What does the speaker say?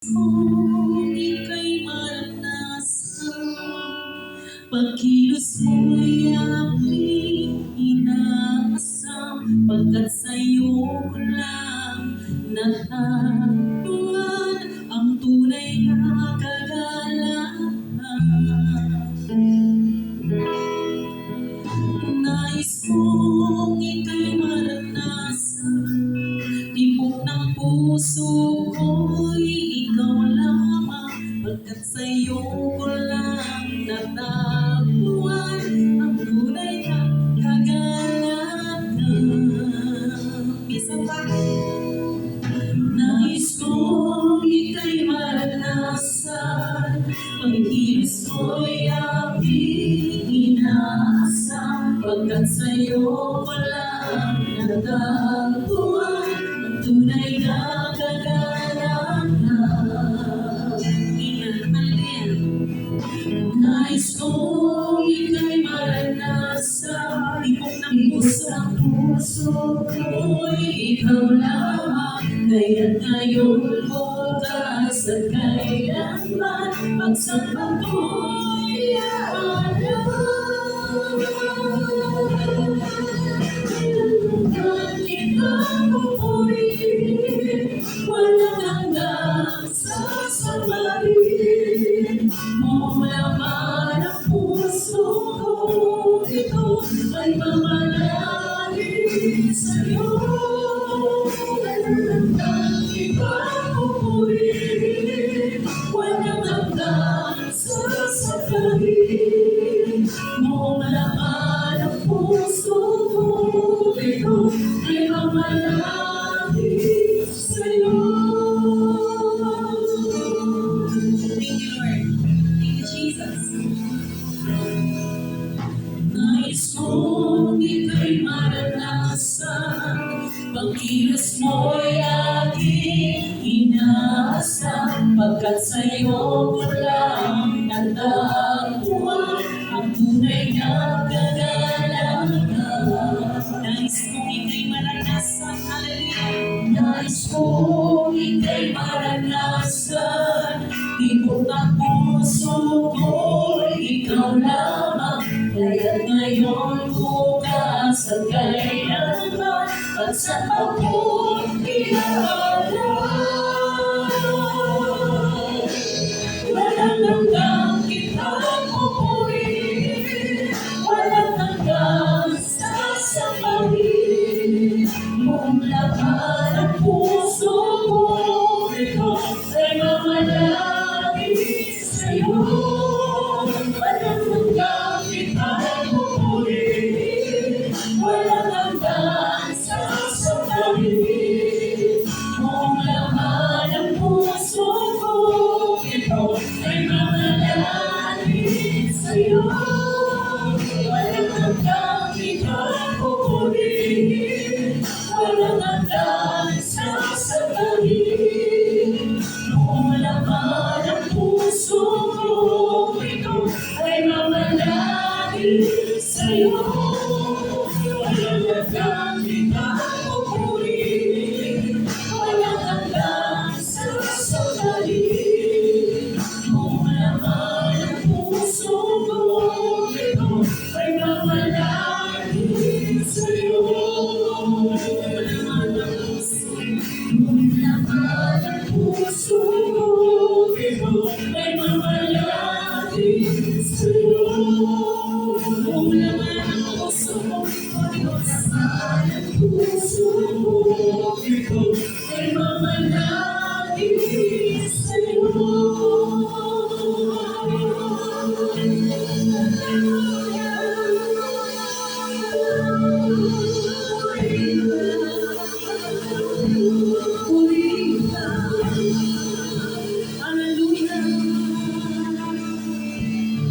Kung ika'y maranasan, pagkilos mo'y aking inaasam, pagkat sa'yo ko lang natagpuan ang tunay na kagalakan. Nais kong ika'y maranasan, tibok ng puso ko'y ikaw lamang, pagkat sa'yo ko lang natagpuan ang tunay na kagalakan. Isa pa. Nais kong ika'y maranasan, pagkilos ko'y aking inaasam, pagkat sa'yo ko lang natagpuan ang tunay na kagalakan. Nais kong ika'y maranasan, tibok ng puso ko'y ikaw lamang, kaya't ngayon bukas at kailanman, pagsamba ko'y aalam. Kailanman kita pupurihin, walang hanggang sasabahin, mulaman ang puso ko, ito ay mamalangin sa'yo. Kailanman kita pupurihin, walang hanggang sasabahin, mulaman ang puso ko, ito ay mamalangin sa'yo. Thank you, Lord. Thank you, Jesus. Nais kong ika'y maranasan, pagkilos mo'y aking inaasam, pagkat sa'yo ko lang natagpuan ang tunay na kagalakan. Nais kong ika'y maranasan, hallelujah. Nais kong ika'y maranasan, tibok ang puso ko'y ikaw lamang, kaya't ngayon bukas at kailanman, pagsamba ko'y inaalam. Walang hanggang kita pupurihin, walang hanggang sasabahin, mulaman ang puso ko, ito ay mamalangin sa'yo. Walang hanggang kita pupurihin, walang hanggang sasabahin, mulaman ang puso ko, ito ay mamalangin sa'yo. Walang hanggang kita pupurihin, walang hanggang sasabahin, mulaman ang puso ko, ito ay mamalangin sa'yo. Walang hanggang kita pupurihin, walang hanggang sasabahin, mulaman ang puso ko, ito ay mamalangin sa'yo. Mulaman ang puso ko, ito ay mamalangin sa'yo. Mulaman ang puso ko, mulaman ang puso ko, ito ay mamalangin.